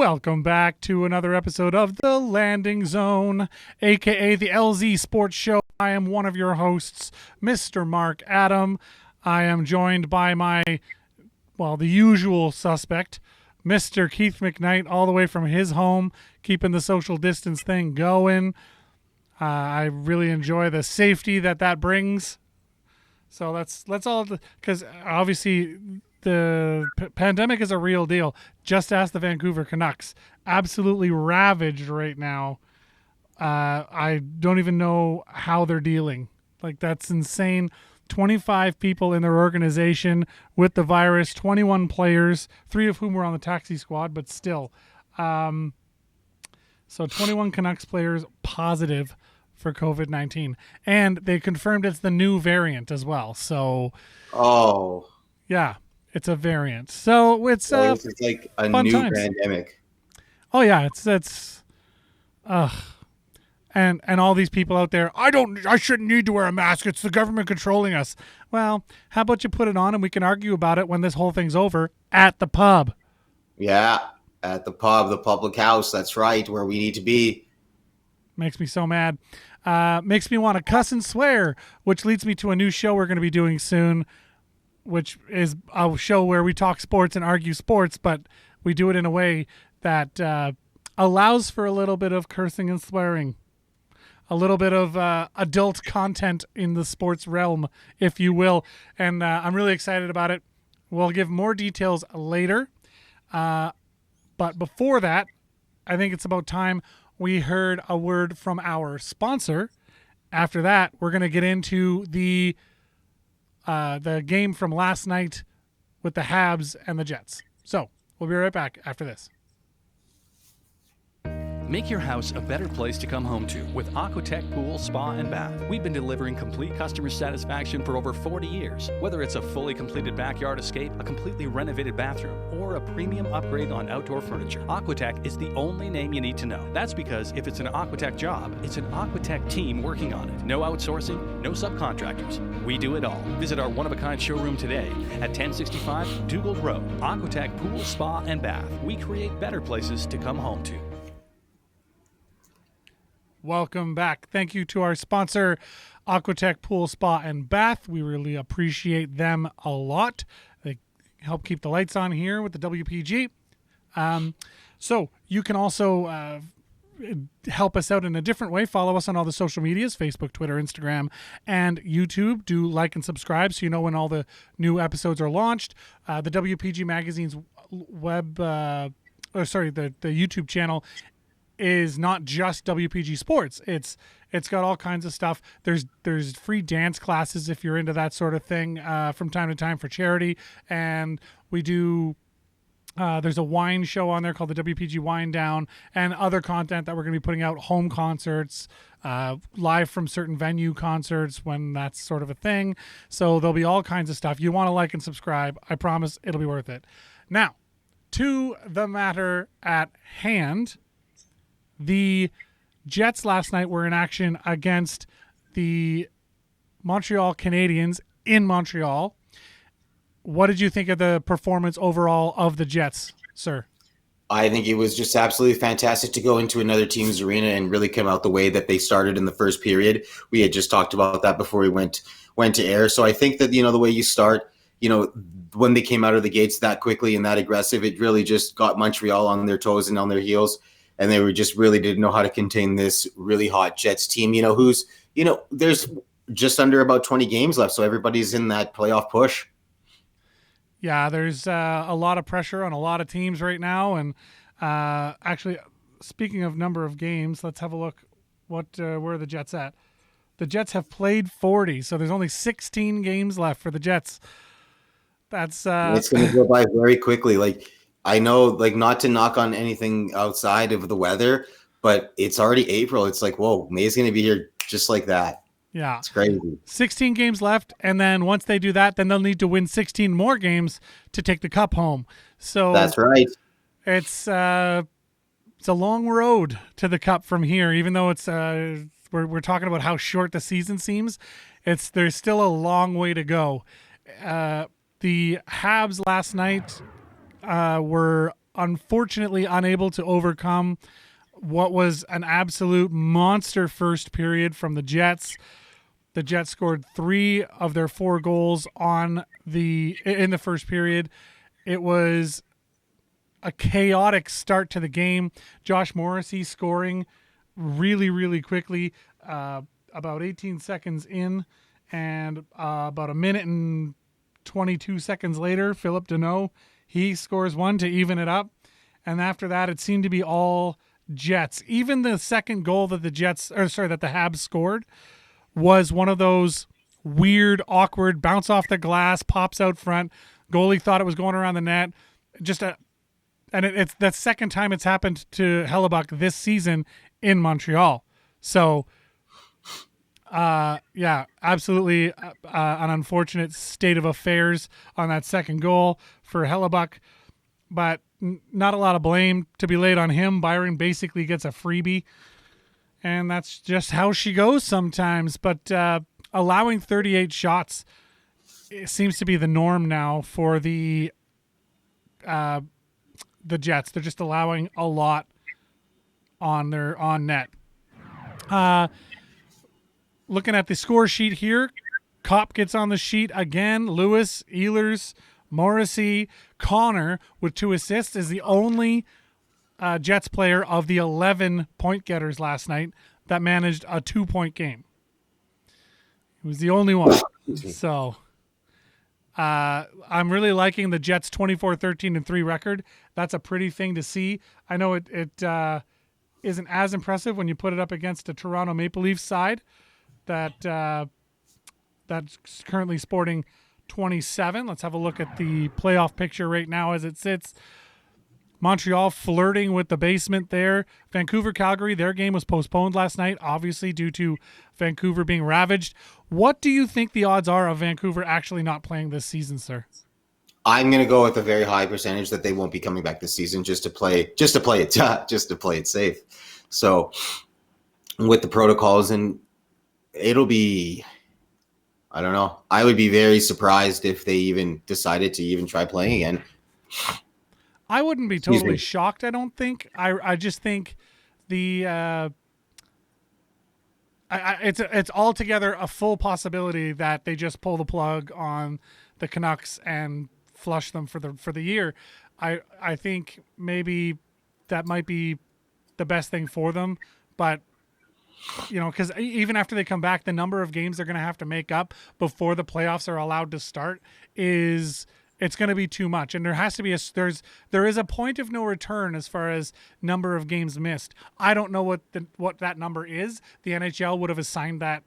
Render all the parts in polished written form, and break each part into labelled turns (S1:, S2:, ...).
S1: Welcome back to another episode of The Landing Zone, aka the LZ Sports Show. I am one of your hosts, Mr. Mark Adam. I am joined by the usual suspect, Mr. Keith McKnight, all the way from his home, keeping the social distance thing going. I really enjoy the safety that brings. So let's all, because obviously the pandemic is a real deal. Just ask the Vancouver Canucks. Absolutely ravaged right now. I don't even know how they're dealing. Like, that's insane. 25 people in their organization with the virus, 21 players, 3 of whom were on the taxi squad, but still. So 21 Canucks players positive for COVID-19. And they confirmed it's the new variant as well. So, yeah. It's a variant, so it's
S2: like a new pandemic.
S1: Oh yeah, and all these people out there. I shouldn't need to wear a mask. It's the government controlling us. Well, how about you put it on and we can argue about it when this whole thing's over at the pub?
S2: Yeah, at the pub, the public house. That's right, where we need to be.
S1: Makes me so mad. Makes me want to cuss and swear, which leads me to a new show we're going to be doing soon, which is a show where we talk sports and argue sports, but we do it in a way that allows for a little bit of cursing and swearing, a little bit of adult content in the sports realm, if you will. And I'm really excited about it. We'll give more details later. But before that, I think it's about time we heard a word from our sponsor. After that, we're going to get into the game from last night with the Habs and the Jets. So we'll be right back after this.
S3: Make your house a better place to come home to with Aquatech Pool, Spa, and Bath. We've been delivering complete customer satisfaction for over 40 years. Whether it's a fully completed backyard escape, a completely renovated bathroom, or a premium upgrade on outdoor furniture, Aquatech is the only name you need to know. That's because if it's an Aquatech job, it's an Aquatech team working on it. No outsourcing, no subcontractors. We do it all. Visit our one-of-a-kind showroom today at 1065 Dugald Road. Aquatech Pool, Spa, and Bath. We create better places to come home to.
S1: Welcome back. Thank you to our sponsor, Aquatech Pool, Spa, and Bath. We really appreciate them a lot. They help keep the lights on here with the WPG. So you can also help us out in a different way. Follow us on all the social medias, Facebook, Twitter, Instagram, and YouTube. Do like and subscribe so you know when all the new episodes are launched. The WPG Magazine's the YouTube channel is not just WPG Sports. It's got all kinds of stuff. There's free dance classes if you're into that sort of thing from time to time for charity. And we do there's a wine show on there called the WPG Wine Down, and other content that we're going to be putting out, home concerts, live from certain venue concerts when that's sort of a thing. So there'll be all kinds of stuff. You want to like and subscribe. I promise it'll be worth it. Now, to the matter at hand. The Jets last night were in action against the Montreal Canadiens in Montreal. What did you think of the performance overall of the Jets, sir?
S2: I think it was just absolutely fantastic to go into another team's arena and really come out the way that they started in the first period. We had just talked about that before we went to air. So I think that, the way you start, when they came out of the gates that quickly and that aggressive, it really just got Montreal on their toes and on their heels. And they were just really didn't know how to contain this really hot Jets team, there's just under about 20 games left. So everybody's in that playoff push.
S1: Yeah, there's a lot of pressure on a lot of teams right now. And actually, speaking of number of games, let's have a look. Where are the Jets at? The Jets have played 40. So there's only 16 games left for the Jets. That's
S2: it's going to go by very quickly. I know, not to knock on anything outside of the weather, but it's already April. It's whoa, May's going to be here just like that.
S1: Yeah.
S2: It's crazy.
S1: 16 games left, and then once they do that, then they'll need to win 16 more games to take the cup home. So
S2: that's right.
S1: It's a long road to the cup from here, even though it's we're talking about how short the season seems. There's still a long way to go. The Habs last night were unfortunately unable to overcome what was an absolute monster first period from the Jets. The Jets scored 3 of their 4 goals in the first period. It was a chaotic start to the game. Josh Morrissey scoring really, really quickly, about 18 seconds in, and about a minute and 22 seconds later, Philip Deneau, he scores 1 to even it up. And after that, it seemed to be all Jets. Even the second goal that the Habs scored was one of those weird, awkward, bounce off the glass, pops out front. Goalie thought it was going around the net. It's the second time it's happened to Hellebuck this season in Montreal. So, absolutely an unfortunate state of affairs on that second goal for Hellebuck, but not a lot of blame to be laid on him. Byron basically gets a freebie, and that's just how she goes sometimes. But allowing 38 shots, it seems to be the norm now for the Jets. They're just allowing a lot on net. Looking at the score sheet here, Kopp gets on the sheet again. Lewis, Ehlers, Morrissey, Connor with 2 assists is the only Jets player of the 11 point getters last night that managed a 2-point game. He was the only one. So I'm really liking the Jets 24-13-3 record. That's a pretty thing to see. I know it isn't as impressive when you put it up against a Toronto Maple Leafs side that's currently sporting 27. Let's have a look at the playoff picture right now as it sits. Montreal flirting with the basement there. Vancouver, Calgary, their game was postponed last night, obviously due to Vancouver being ravaged. What do you think the odds are of Vancouver actually not playing this season, sir?
S2: I'm going to go with a very high percentage that they won't be coming back this season just to play it safe. So with the protocols, and it'll be, I don't know. I would be very surprised if they even decided to even try playing again.
S1: I wouldn't be totally shocked, I don't think. I just think it's altogether a full possibility that they just pull the plug on the Canucks and flush them for the year. I think maybe that might be the best thing for them, but because even after they come back, the number of games they're going to have to make up before the playoffs are allowed to start it's going to be too much. And there has to be there is a point of no return as far as number of games missed. I don't know what that number is. The NHL would have assigned that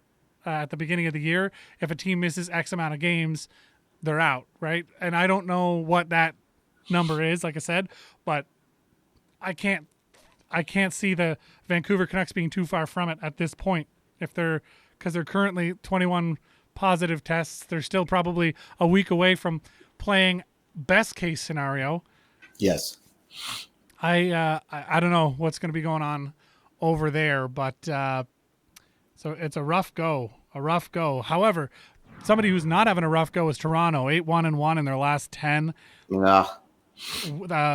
S1: at the beginning of the year. If a team misses X amount of games, they're out, right? And I don't know what that number is, like I said, but I can't see the Vancouver Canucks being too far from it at this point. Because they're currently 21 positive tests. They're still probably a week away from playing best case scenario.
S2: Yes.
S1: I don't know what's going to be going on over there, but so it's a rough go. However, somebody who's not having a rough go is Toronto, 8-1-1 in their last 10.
S2: Yeah.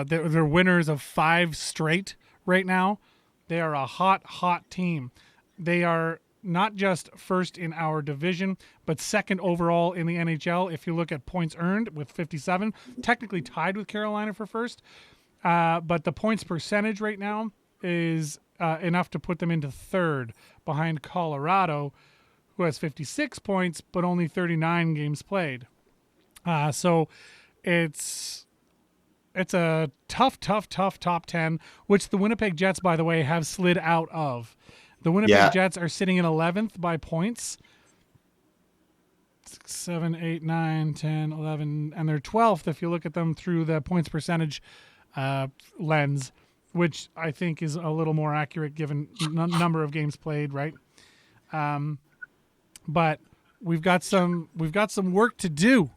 S1: They're winners of 5 straight right now. They are a hot team. They are not just first in our division, but second overall in the NHL. If you look at points earned with 57, technically tied with Carolina for first. But the points percentage right now is enough to put them into third behind Colorado, who has 56 points, but only 39 games played. So it's a tough top 10, which the Winnipeg Jets, by the way, have slid out of. The Winnipeg Jets are sitting in 11th by points. 6, 7, 8, 9, 10, 11, and they're 12th if you look at them through the points percentage lens, which I think is a little more accurate given number of games played, right? But we've got some work to do.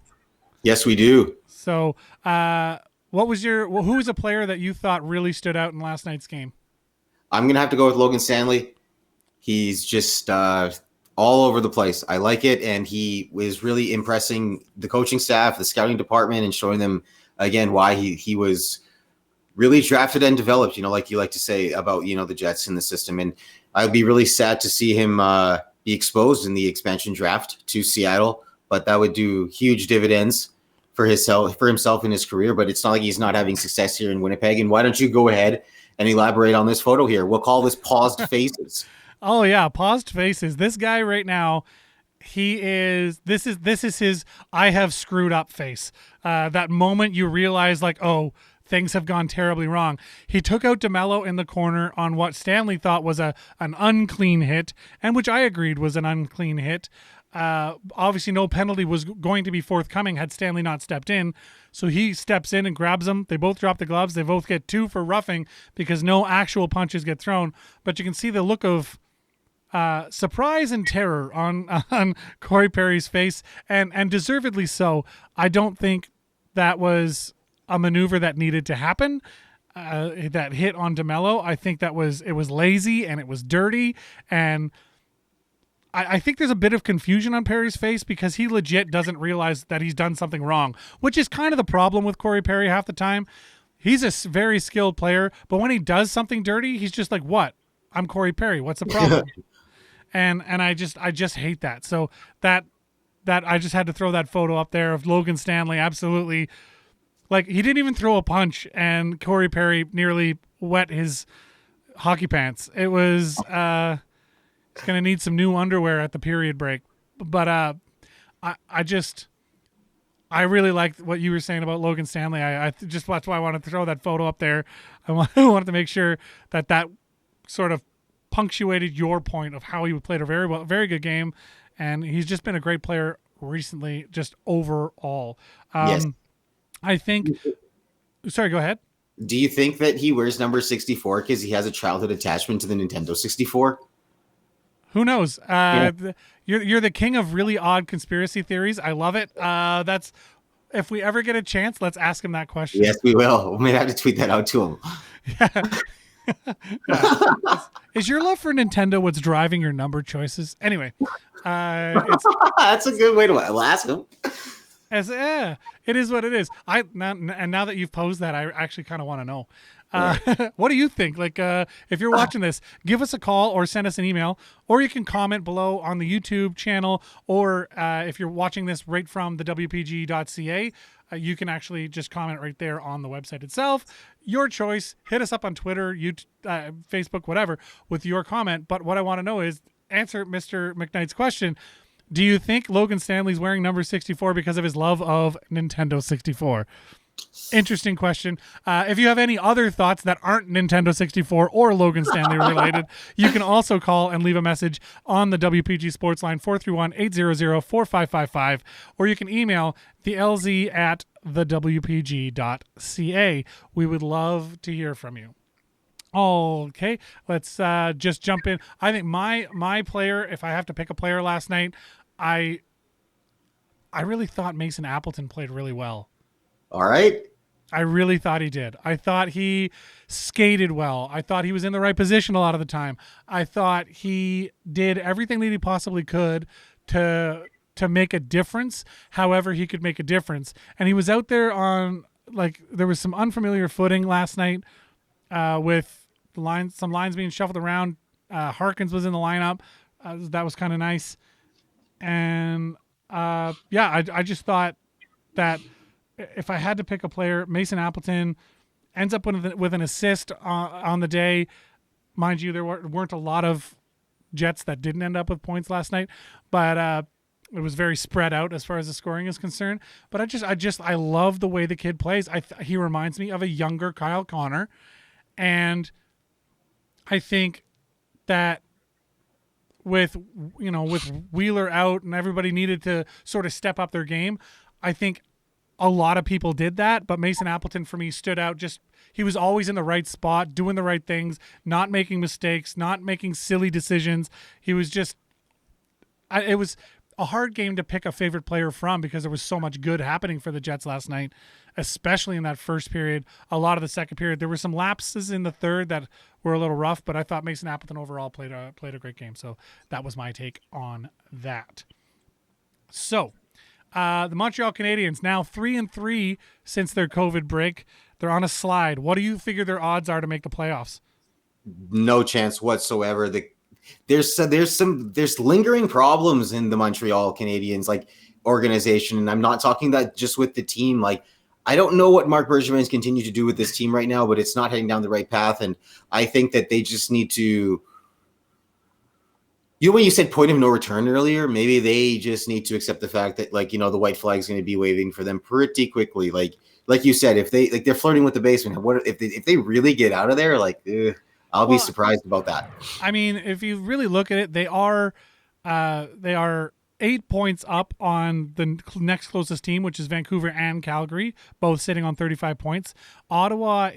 S2: Yes, we do.
S1: So, who was a player that you thought really stood out in last night's game?
S2: I'm going to have to go with Logan Stanley. He's just all over the place. I like it, and he was really impressing the coaching staff, the scouting department, and showing them, again, why he was really drafted and developed, like you like to say about, the Jets in the system. And I'd be really sad to see him be exposed in the expansion draft to Seattle, but that would do huge dividends for himself in his career. But it's not like he's not having success here in Winnipeg. And why don't you go ahead and elaborate on this photo here? We'll call this paused faces.
S1: Oh yeah, paused faces. This guy right now, this is his I have screwed up face. That moment you realize like, oh, things have gone terribly wrong. He took out DeMello in the corner on what Stanley thought was an unclean hit, and which I agreed was an unclean hit. Obviously no penalty was going to be forthcoming had Stanley not stepped in. So he steps in and grabs him. They both drop the gloves. They both get 2 for roughing because no actual punches get thrown. But you can see the look of surprise and terror on Corey Perry's face, and deservedly so. I don't think that was a maneuver that needed to happen. That hit on DeMello, I think it was lazy and it was dirty, and I think there's a bit of confusion on Perry's face because he legit doesn't realize that he's done something wrong, which is kind of the problem with Corey Perry half the time. He's a very skilled player, but when he does something dirty, he's just like, "What? I'm Corey Perry. What's the problem?" And I just hate that. So that I just had to throw that photo up there of Logan Stanley. Absolutely, like he didn't even throw a punch, and Corey Perry nearly wet his hockey pants. It was he's gonna need some new underwear at the period break. But I really liked what you were saying about Logan Stanley. I just that's why I wanted to throw that photo up there. I wanted to make sure that sort of punctuated your point of how he played a very good game, and he's just been a great player recently, just overall.
S2: Yes.
S1: I think. Sorry, go ahead.
S2: Do you think that he wears number 64 because he has a childhood attachment to the Nintendo 64?
S1: Who knows? You're the king of really odd conspiracy theories. I love it. That's if we ever get a chance, let's ask him that question.
S2: Yes, we will. We may have to tweet that out to him.
S1: Yeah. Is your love for Nintendo what's driving your number choices? Anyway,
S2: that's a good way to ask him.
S1: It is what it is. Now that you've posed that, I actually kind of want to know. What do you think? Like, if you're watching this, give us a call or send us an email, or you can comment below on the YouTube channel, or if you're watching this right from the WPG.ca, you can actually just comment right there on the website itself. Your choice. Hit us up on Twitter, YouTube, Facebook, whatever, with your comment. But what I want to know is, answer Mr. McKnight's question. Do you think Logan Stanley's wearing number 64 because of his love of Nintendo 64? Interesting question. If you have any other thoughts that aren't Nintendo 64 or Logan Stanley related, you can also call and leave a message on the WPG Sports Line 431-800-4555, or you can email the LZ at thewpg.ca. We would love to hear from you. Okay, let's just jump in. I think my player, if I have to pick a player last night, I really thought Mason Appleton played really well.
S2: All right.
S1: I really thought he did. I thought he skated well. I thought he was in the right position a lot of the time. I thought he did everything that he possibly could to make a difference, however he could make a difference. And he was out there on, like, there was some unfamiliar footing last night with some lines being shuffled around. Harkins was in the lineup. That was kind of nice. And I just thought that if I had to pick a player, Mason Appleton ends up with an assist on the day. Mind you, there weren't a lot of Jets that didn't end up with points last night, but it was very spread out as far as the scoring is concerned. But I love the way the kid plays. He reminds me of a younger Kyle Connor, and I think that with Wheeler out and everybody needed to sort of step up their game, I think a lot of people did that, but Mason Appleton for me stood out. Just he was always in the right spot, doing the right things, not making mistakes, not making silly decisions. He was just it was a hard game to pick a favorite player from because there was so much good happening for the Jets last night, especially in that first period. A lot of the second period, there were some lapses in the third that were a little rough, but I thought Mason Appleton overall played a great game. So that was my take on that. So the Montreal Canadiens now 3-3 since their COVID break. They're on a slide. What do you figure their odds are to make the playoffs?
S2: No chance whatsoever. There's lingering problems in the Montreal Canadiens like organization, and I'm not talking that just with the team. Like, I don't know what Marc Bergevin's continued to do with this team right now, but it's not heading down the right path. And I think that they just need to. You know, when you said point of no return earlier, maybe they just need to accept the fact that, like, you know, the white flag is going to be waving for them pretty quickly. Like you said, if they're flirting with the basement, what if they really get out of there? Like, I'll be surprised about that.
S1: I mean, if you really look at it, they are 8 points up on the next closest team, which is Vancouver and Calgary, both sitting on 35 points. Ottawa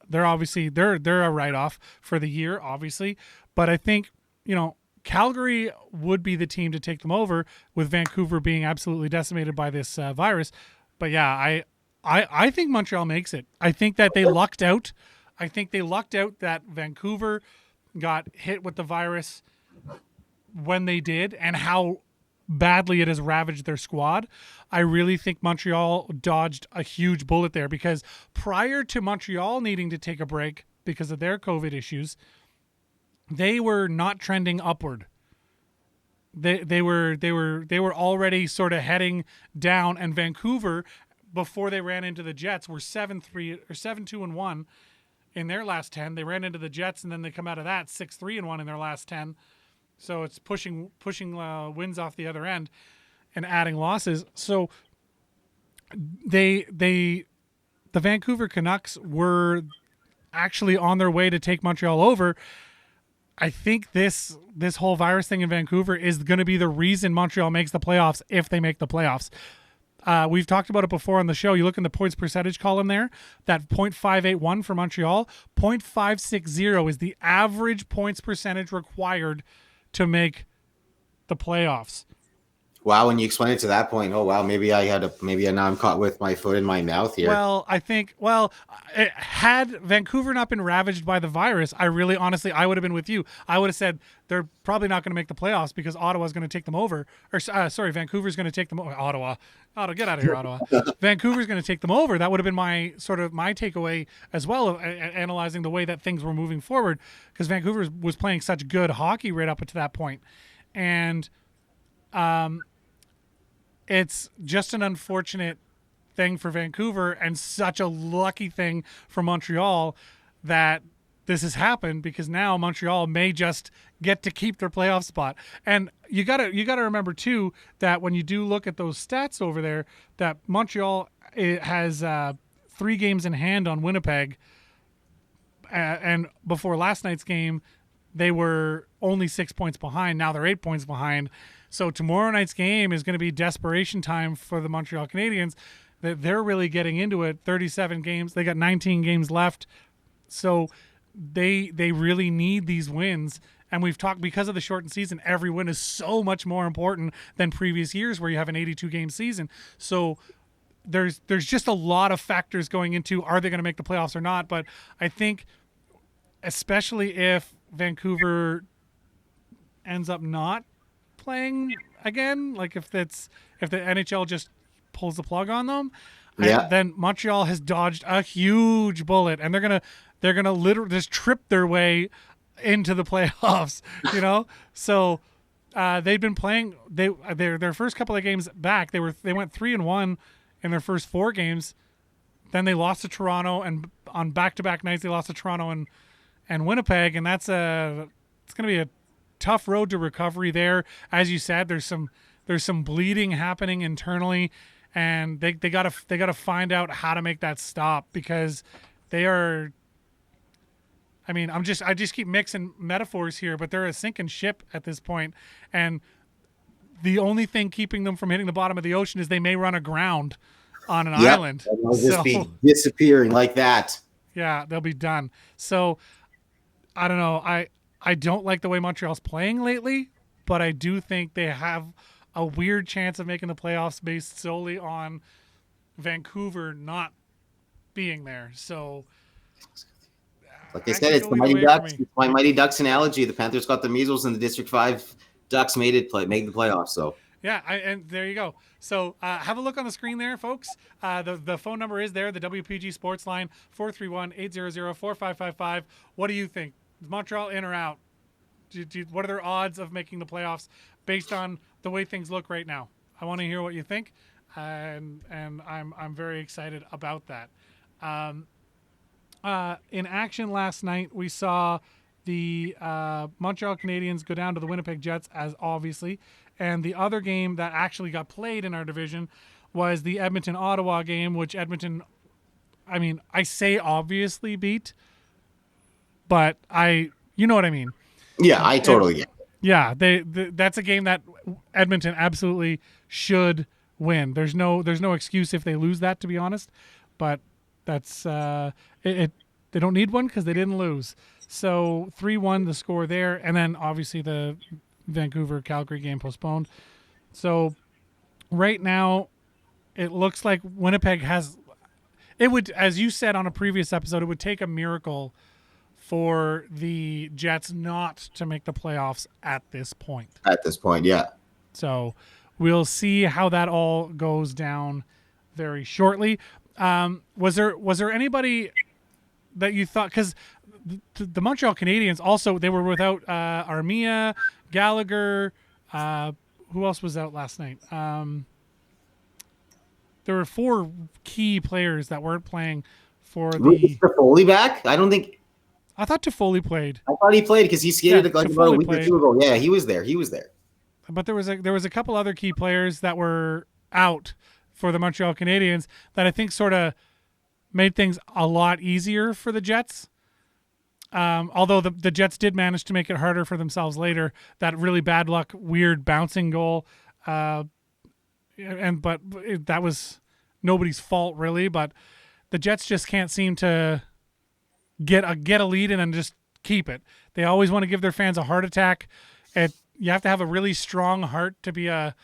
S1: they're a write-off for the year, obviously, but I think, you know, Calgary would be the team to take them over, with Vancouver being absolutely decimated by this virus. But yeah, I think Montreal makes it. I think that they lucked out. I think they lucked out that Vancouver got hit with the virus when they did, and how badly it has ravaged their squad. I really think Montreal dodged a huge bullet there, because prior to Montreal needing to take a break because of their COVID issues, they were not trending upward. They were already sort of heading down, and Vancouver, before they ran into the Jets, were 7-3 or 7-2-1 in their last 10. They ran into the Jets, and then they come out of that 6-3-1 in their last 10. So it's pushing wins off the other end and adding losses. So the Vancouver Canucks were actually on their way to take Montreal over. I think this whole virus thing in Vancouver is going to be the reason Montreal makes the playoffs, if they make the playoffs. We've talked about it before on the show. You look in the points percentage column there, that .581 for Montreal, .560 is the average points percentage required to make the playoffs.
S2: Wow, when you explain it to that point, oh wow, maybe now I'm caught with my foot in my mouth here.
S1: Well, I think, had Vancouver not been ravaged by the virus, I would have been with you. I would have said they're probably not going to make the playoffs because Ottawa's going to take them over. Vancouver's going to take them over. Ottawa, get out of here, Ottawa. Vancouver's going to take them over. That would have been my takeaway as well, of analyzing the way that things were moving forward, because Vancouver was playing such good hockey right up to that point. And it's just an unfortunate thing for Vancouver, and such a lucky thing for Montreal that this has happened, because now Montreal may just get to keep their playoff spot. And you gotta remember too that when you do look at those stats over there, that Montreal has 3 games in hand on Winnipeg, and before last night's game they were only 6 points behind. Now they're 8 points behind. So tomorrow night's game is going to be desperation time for the Montreal Canadiens. They're really getting into it. 37 games. They got 19 games left. So they really need these wins. And we've talked, because of the shortened season, every win is so much more important than previous years where you have an 82-game season. So there's just a lot of factors going into, are they going to make the playoffs or not? But I think, especially if Vancouver ends up not playing again, like if the NHL just pulls the plug on them, then Montreal has dodged a huge bullet, and they're gonna literally just trip their way into the playoffs, you know. So they've been playing their first couple of games back. They went 3-1 in their first 4 games. Then they lost to Toronto, and on back-to-back nights they lost to Toronto and Winnipeg, and it's going to be a tough road to recovery there. As you said, there's some bleeding happening internally, and they gotta find out how to make that stop, because they are. I mean, I just keep mixing metaphors here, but they're a sinking ship at this point, and the only thing keeping them from hitting the bottom of the ocean is they may run aground on an island.
S2: They'll just be disappearing like that.
S1: Yeah, they'll be done. So I don't know. I don't like the way Montreal's playing lately, but I do think they have a weird chance of making the playoffs based solely on Vancouver not being there. So,
S2: like I said, it's the Mighty Ducks. It's my Mighty Ducks analogy. The Panthers got the measles, and the District 5 Ducks made the playoffs. So
S1: Yeah, and there you go. So have a look on the screen there, folks. The phone number is there, the WPG Sports Line, 431-800-4555. What do you think? Is Montreal in or out? What are their odds of making the playoffs based on the way things look right now? I want to hear what you think, and I'm very excited about that. In action last night, we saw the Montreal Canadiens go down to the Winnipeg Jets, as obviously. And the other game that actually got played in our division was the Edmonton-Ottawa game, which Edmonton, I say obviously beat, but you know what I mean.
S2: Yeah, I totally get it.
S1: Yeah, that's a game that Edmonton absolutely should win. There's no excuse if they lose that, to be honest. But that's they don't need one because they didn't lose. So 3-1 the score there, and then obviously the Vancouver-Calgary game postponed. So right now, it looks like Winnipeg it would, as you said on a previous episode, it would take a miracle for the Jets not to make the playoffs at this point.
S2: At this point, yeah. So
S1: we'll see how that all goes down very shortly. Was there anybody that you thought, because the Montreal Canadiens also, they were without Armia, Gallagher, who else was out last night? There were 4 key players that weren't playing for the.
S2: Was Toffoli back? I
S1: thought Toffoli played.
S2: I thought he played because he skated about a week or two ago. Yeah, he was there.
S1: But there was a couple other key players that were out for the Montreal Canadiens that I think sort of made things a lot easier for the Jets. Although the Jets did manage to make it harder for themselves later. That really bad luck, weird bouncing goal, that was nobody's fault really. But the Jets just can't seem to get a lead and then just keep it. They always want to give their fans a heart attack. You have to have a really strong heart to be a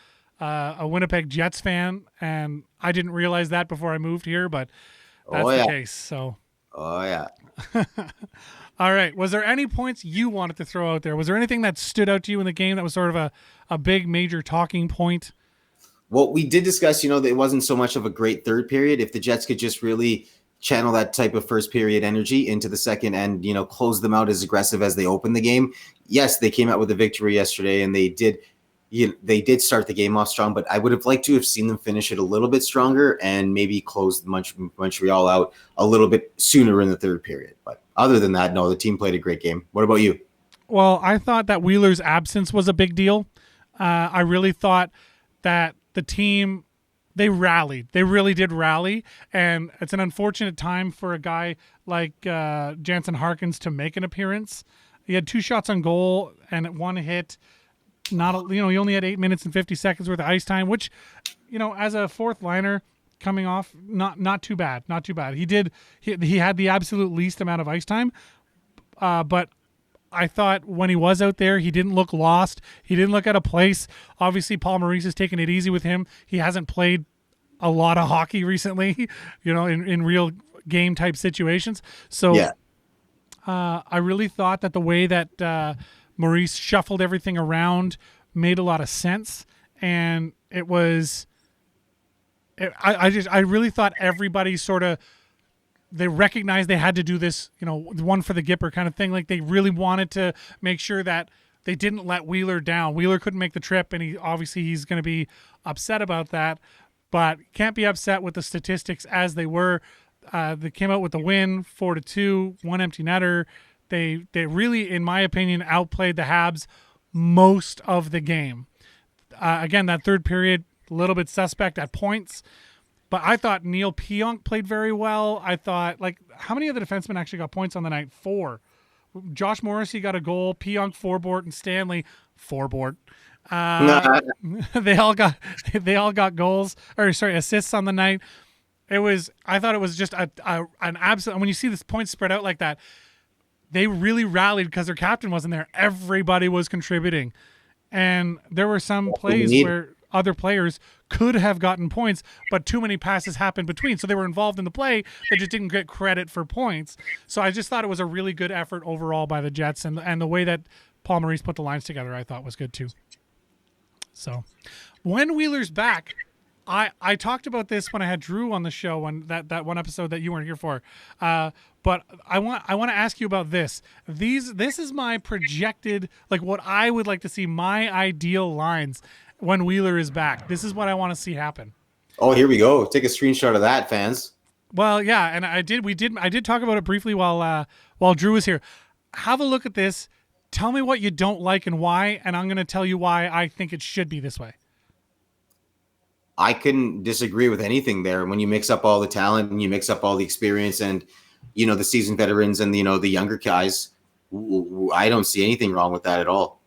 S1: Winnipeg Jets fan, and I didn't realize that before I moved here, but that's the case. So.
S2: Oh yeah.
S1: All right. Was there any points you wanted to throw out there? Was there anything that stood out to you in the game that was sort of a big major talking point?
S2: Well, we did discuss, that it wasn't so much of a great third period. If the Jets could just really channel that type of first period energy into the second and, close them out as aggressive as they opened the game. Yes, they came out with a victory yesterday and they did start the game off strong, but I would have liked to have seen them finish it a little bit stronger and maybe close Montreal out a little bit sooner in the third period. But other than that, no, the team played a great game. What about you?
S1: Well, I thought that Wheeler's absence was a big deal. I really thought that the team, they rallied. They really did rally, and it's an unfortunate time for a guy like Jansen Harkins to make an appearance. He had 2 shots on goal and 1 hit. He only had 8 minutes and 50 seconds worth of ice time, which, as a fourth liner coming off, not too bad. Not too bad. He had the absolute least amount of ice time, but I thought when he was out there, he didn't look lost. He didn't look out of place. Obviously, Paul Maurice has taken it easy with him. He hasn't played a lot of hockey recently, in real game type situations. So yeah. I really thought that the way that Maurice shuffled everything around made a lot of sense, and it was. I really thought everybody sort of, they recognized they had to do this, one for the Gipper kind of thing. Like they really wanted to make sure that they didn't let Wheeler down. Wheeler couldn't make the trip, and he's going to be upset about that, but can't be upset with the statistics as they were. They came out with the win, 4-2, 1 empty netter. They really, in my opinion, outplayed the Habs most of the game. Again, that third period, a little bit suspect at points. But I thought Neil Pionk played very well. I thought, how many of the defensemen actually got points on the night? 4. Josh Morrissey got a goal, Pionk 4-board, and Stanley 4-board. They all got goals, assists on the night. I thought it was just an absolute, when you see this points spread out like that, they really rallied because their captain wasn't there. Everybody was contributing. And there were some plays where other players could have gotten points, but too many passes happened between. So they were involved in the play. They just didn't get credit for points. So I just thought it was a really good effort overall by the Jets. And the way that Paul Maurice put the lines together, I thought was good too. So when Wheeler's back, I talked about this when I had Drew on the show on that one episode that you weren't here for. But I want to ask you about this. This is my projected, like what I would like to see, my ideal lines when Wheeler is back. This is what I want to see happen.
S2: Oh, here we go. Take a screenshot of that, fans.
S1: Well, yeah, and I did talk about it briefly while Drew was here. Have a look at this. Tell me what you don't like and why, and I'm going to tell you why I think it should be this way.
S2: I couldn't disagree with anything there. When you mix up all the talent and you mix up all the experience and, the seasoned veterans and, the younger guys, I don't see anything wrong with that at all.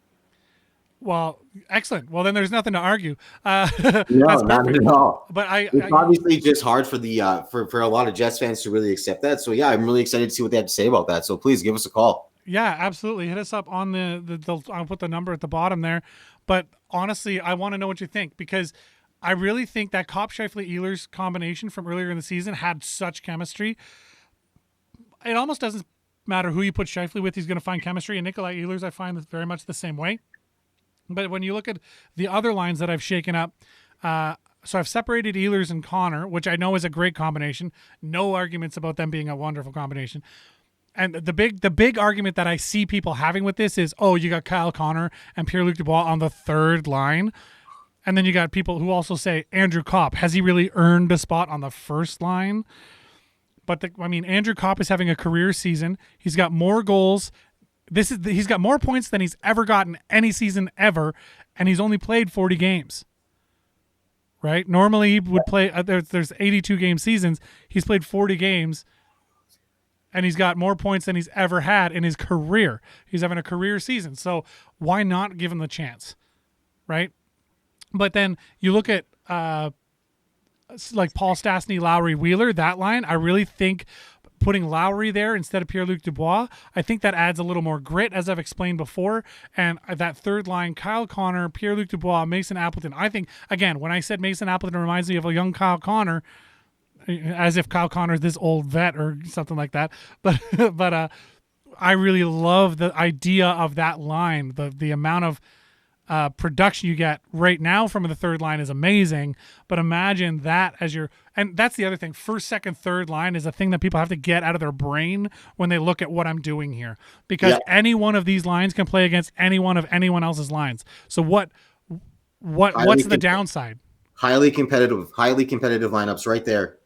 S1: Well, excellent. Well, then there's nothing to argue.
S2: No, not at all.
S1: But
S2: it's obviously just hard for the for a lot of Jets fans to really accept that. So, yeah, I'm really excited to see what they have to say about that. So, please give us a call.
S1: Yeah, absolutely. Hit us up on I'll put the number at the bottom there. But honestly, I want to know what you think because I really think that Kopp, Scheifele, Ehlers combination from earlier in the season had such chemistry. It almost doesn't matter who you put Scheifele with, he's going to find chemistry. And Nikolai Ehlers, I find very much the same way. But when you look at the other lines that I've shaken up, so I've separated Ehlers and Connor, which I know is a great combination. No arguments about them being a wonderful combination. And the big argument that I see people having with this is, oh, you got Kyle Connor and Pierre-Luc Dubois on the third line. And then you got people who also say, Andrew Kopp, has he really earned a spot on the first line? But Andrew Kopp is having a career season. He's got more goals. He's got more points than he's ever gotten any season ever, and he's only played 40 games. Right? Normally he would play. There's 82 game seasons. He's played 40 games, and he's got more points than he's ever had in his career. He's having a career season, so why not give him the chance? Right? But then you look at like Paul Stastny, Lowry, Wheeler, that line. I really think putting Lowry there instead of Pierre-Luc Dubois, I think that adds a little more grit, as I've explained before. And that third line, Kyle Connor, Pierre-Luc Dubois, Mason Appleton. I think, again, when I said Mason Appleton reminds me of a young Kyle Connor, as if Kyle Connor's this old vet or something like that. But I really love the idea of that line. The amount of production you get right now from the third line is amazing, but imagine that as and that's the other thing. First, second, third line is a thing that people have to get out of their brain when they look at what I'm doing here, because any one of these lines can play against any one of anyone else's lines. So what's the downside? Highly competitive
S2: lineups right there.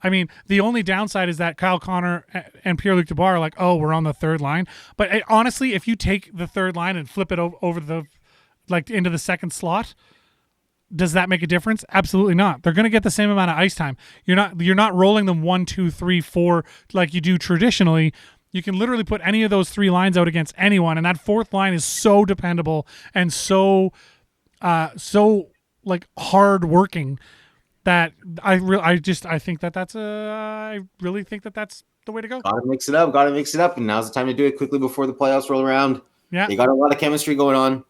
S1: I mean, the only downside is that Kyle Connor and Pierre-Luc Dubois are like, oh, we're on the third line. But honestly, if you take the third line and flip it over into the second slot, does that make a difference? Absolutely not. They're going to get the same amount of ice time. You're not rolling them 1, 2, 3, 4 like you do traditionally. You can literally put any of those three lines out against anyone, and that fourth line is so dependable and so like hard working that I really think that's the way to go.
S2: Gotta mix it up, and now's the time to do it quickly before the playoffs roll around.
S1: Yeah,
S2: they got a lot of chemistry going on.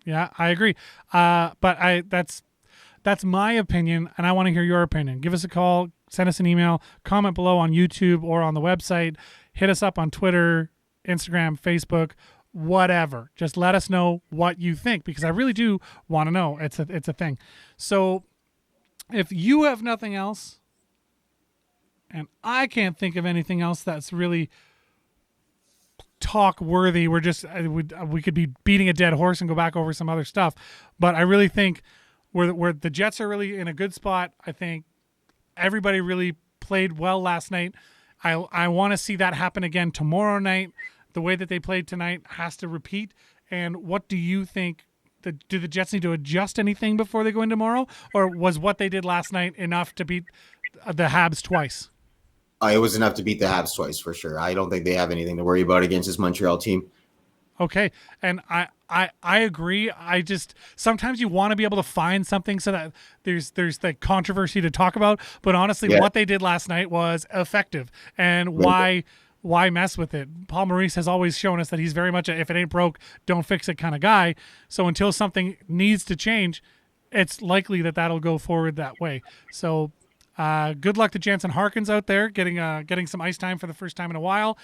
S1: Yeah, I agree. But that's my opinion, and I want to hear your opinion. Give us a call, send us an email, comment below on YouTube or on the website. Hit us up on Twitter, Instagram, Facebook, whatever. Just let us know what you think, because I really do want to know. It's a thing. So if you have nothing else, and I can't think of anything else that's really talk worthy, we could be beating a dead horse and go back over some other stuff, but I really think where the Jets are really in a good spot. I think everybody really played well last night. I want to see that happen again tomorrow night. The way that they played tonight has to repeat. And what do you think? Do the Jets need to adjust anything before they go in tomorrow, or was what they did last night enough to beat the Habs twice?
S2: It was enough to beat the Habs twice for sure. I don't think they have anything to worry about against this Montreal team.
S1: Okay, and I agree. I just sometimes you want to be able to find something so that there's the controversy to talk about. But honestly, what they did last night was effective, and why mess with it? Paul Maurice has always shown us that he's very much a if it ain't broke, don't fix it kind of guy. So until something needs to change, it's likely that that'll go forward that way. So. Good luck to Jansen Harkins out there getting some ice time for the first time in a while.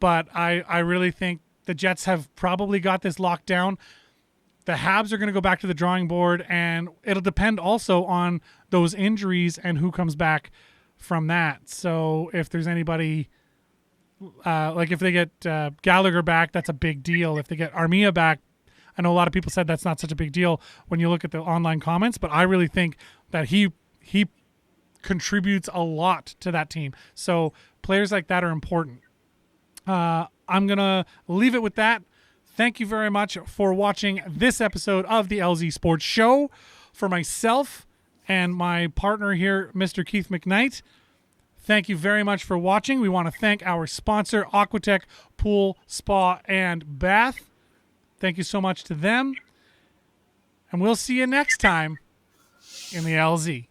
S1: But I really think the Jets have probably got this locked down. the Habs are going to go back to the drawing board, and it'll depend also on those injuries and who comes back from that. So if there's anybody, like if they get Gallagher back, that's a big deal. If they get Armia back, I know a lot of people said that's not such a big deal when you look at the online comments, but I really think that he contributes a lot to that team. So players like that are important. I'm going to leave it with that. Thank you very much for watching this episode of the LZ Sports Show. For myself and my partner here, Mr. Keith McKnight, thank you very much for watching. We want to thank our sponsor, Aquatech Pool, Spa, and Bath. Thank you so much to them. And we'll see you next time in the LZ.